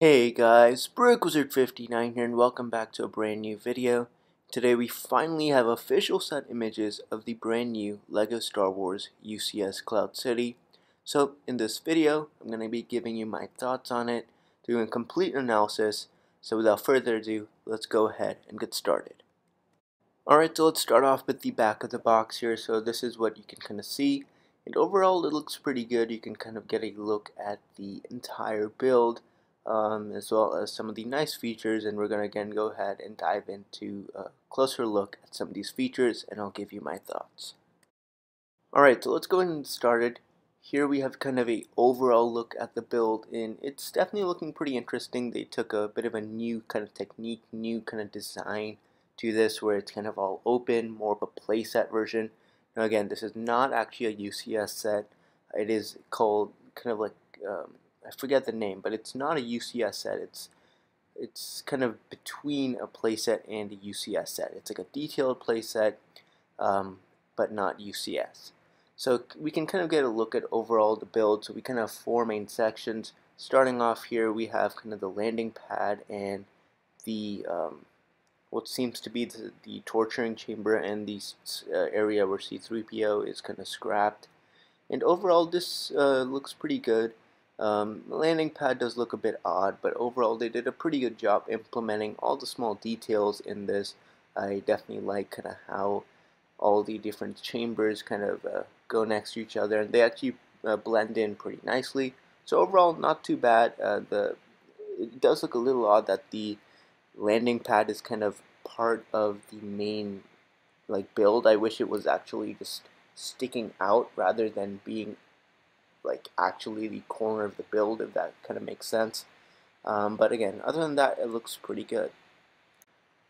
Hey guys, BrickWizard59 here and welcome back to a brand new video. Today we finally have official set images of the brand new Lego Star Wars UCS Cloud City. So in this video, I'm going to be giving you my thoughts on it, doing a complete analysis. So without further ado, let's go ahead and get started. Alright, so let's start off with the back of the box here. So this is what you can kind of see. And overall it looks pretty good. You can kind of get a look at the entire build. As well as some of the nice features, and we're going to again go ahead and dive into a closer look at some of these features, and I'll give you my thoughts. Alright, so let's go ahead and get started. Here we have kind of a overall look at the build, and it's definitely looking pretty interesting. They took a bit of a new kind of technique, new kind of design to this, where it's kind of all open, more of a playset version. Now again, this is not actually a UCS set. It is called kind of like I forget the name, but it's not a UCS set. It's kind of between a playset and a UCS set. It's like a detailed playset, but not UCS. So we can kind of get a look at overall the build. So we kind of have four main sections. Starting off here, we have kind of the landing pad and the what seems to be the torturing chamber and the area where C-3PO is kind of scrapped. And overall, this looks pretty good. The landing pad does look a bit odd, but overall they did a pretty good job implementing all the small details in this. I definitely like kind of how all the different chambers kind of go next to each other, and they actually blend in pretty nicely. So overall, not too bad. It does look a little odd that the landing pad is kind of part of the main build. I wish it was actually just sticking out rather than being like actually the corner of the build, if that kind of makes sense. But again, other than that, it looks pretty good.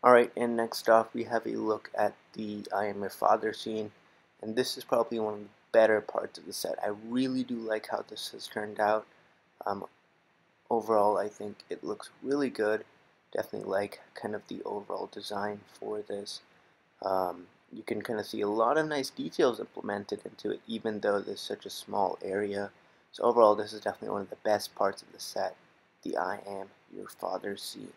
Alright, and next off we have a look at the I Am Your Father scene, and this is probably one of the better parts of the set. I really do like how this has turned out. Overall, I think it looks really good. Definitely like kind of the overall design for this. You can kind of see a lot of nice details implemented into it, even though there's such a small area. So overall, this is definitely one of the best parts of the set, the I Am Your Father scene.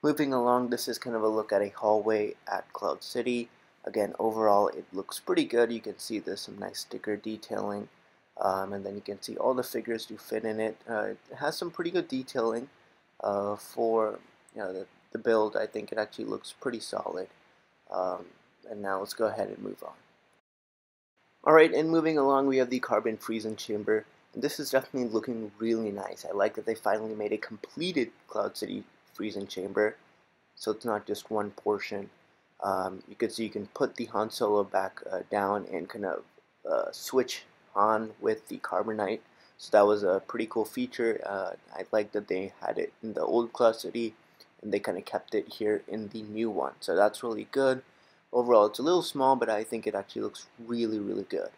Moving along, this is kind of a look at a hallway at Cloud City. Again, overall, it looks pretty good. You can see there's some nice sticker detailing, and then you can see all the figures do fit in it. It has some pretty good detailing for the build. I think it actually looks pretty solid. And now let's go ahead and move on. Alright, and moving along, we have the carbon freezing chamber. And this is definitely looking really nice. I like that they finally made a completed Cloud City freezing chamber, so it's not just one portion. You can see you can put the Han Solo back down and kind of switch on with the carbonite. So that was a pretty cool feature. I like that they had it in the old Cloud City, and they kind of kept it here in the new one. So that's really good. Overall, it's a little small, but I think it actually looks really, really good.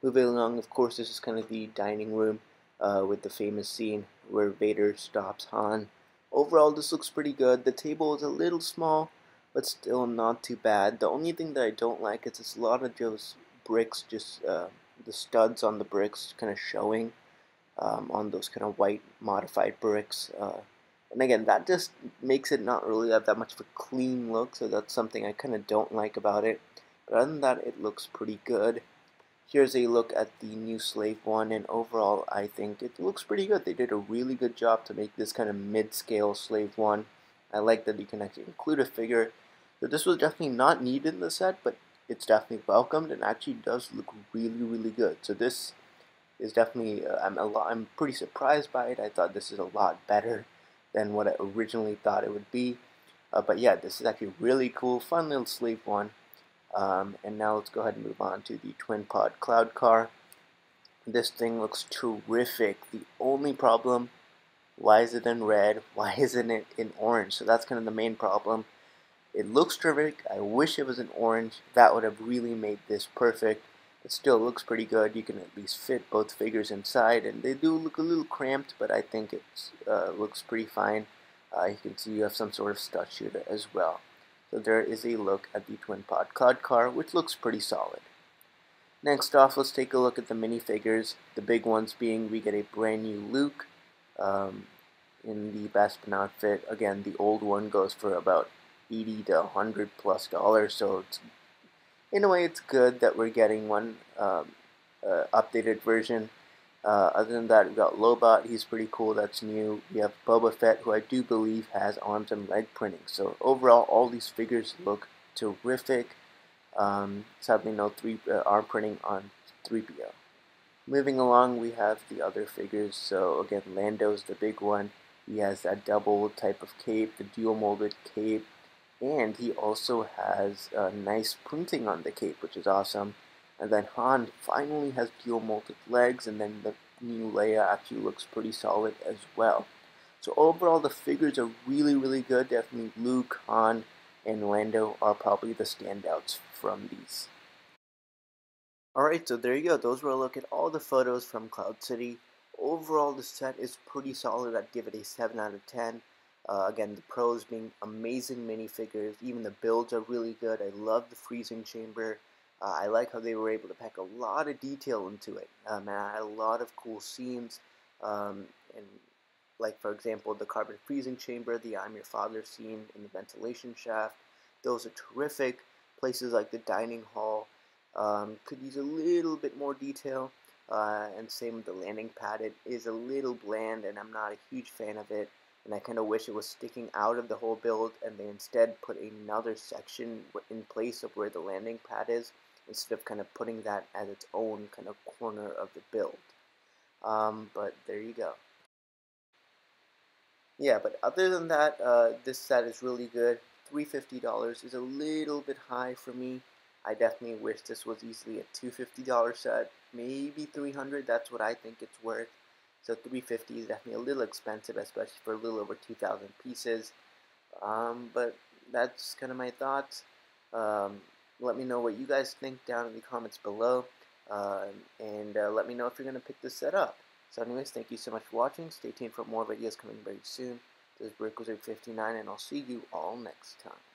Moving along, of course, this is kind of the dining room with the famous scene where Vader stops Han. Overall, this looks pretty good. The table is a little small, but still not too bad. The only thing that I don't like is it's a lot of those bricks, just the studs on the bricks kind of showing on those kind of white modified bricks. And again, that just makes it not really have that much of a clean look, so that's something I kind of don't like about it. But other than that, it looks pretty good. Here's a look at the new Slave 1, and overall, I think it looks pretty good. They did a really good job to make this kind of mid-scale Slave 1. I like that you can actually include a figure. So this was definitely not needed in the set, but it's definitely welcomed, and actually does look really, really good. So this is definitely, I'm pretty surprised by it. I thought this is a lot better than what I originally thought it would be. But yeah, this is actually really cool, fun little Slave 1. And now let's go ahead and move on to the Twin Pod Cloud Car. This thing looks terrific. The only problem, why is it in red? Why isn't it in orange? So that's kind of the main problem. It looks terrific. I wish it was in orange. That would have really made this perfect. It still looks pretty good. You can at least fit both figures inside, and they do look a little cramped, but I think it looks pretty fine. You can see you have some sort of stud shooter as well. So there is a look at the Twin Pod Cloud Car, which looks pretty solid. Next off, let's take a look at the minifigures. The big ones being we get a brand new Luke, um, in the Bespin outfit. Again, the old one goes for about 80 to $100+, so it's, in a way it's good that we're getting one updated version. Other than that, we got Lobot, he's pretty cool, that's new. We have Boba Fett, who I do believe has arms and leg printing. So overall, all these figures look terrific. Sadly, no arm printing on 3PO. Moving along, we have the other figures. So again, Lando's the big one. He has that double type of cape, the dual molded cape, and he also has a nice printing on the cape, which is awesome. And then Han finally has dual molded legs, and then the new Leia actually looks pretty solid as well. So overall, the figures are really, really good. Definitely Luke, Han, and Lando are probably the standouts from these. Alright, so there you go. Those were a look at all the photos from Cloud City. Overall, the set is pretty solid. I'd give it a 7 out of 10. Again, the pros being amazing minifigures. Even the builds are really good. I love the freezing chamber. I like how they were able to pack a lot of detail into it. And I had a lot of cool scenes. And like, for example, the carbon freezing chamber, the I'm Your Father scene in the ventilation shaft. Those are terrific. Places like the dining hall could use a little bit more detail, and same with the landing pad. It is a little bland, and I'm not a huge fan of it. And I kind of wish it was sticking out of the whole build, and they instead put another section in place of where the landing pad is, instead of kind of putting that as its own kind of corner of the build. But there you go. Yeah, but other than that, this set is really good. $350 is a little bit high for me. I definitely wish this was easily a $250 set, maybe 300. That's what I think it's worth. So 350 is definitely a little expensive, especially for a little over 2,000 pieces. But that's kind of my thoughts. Um, Let me know what you guys think down in the comments below, and let me know if you're going to pick this set up. So anyways, thank you so much for watching. Stay tuned for more videos coming very soon. This is Brick Wizard 59, and I'll see you all next time.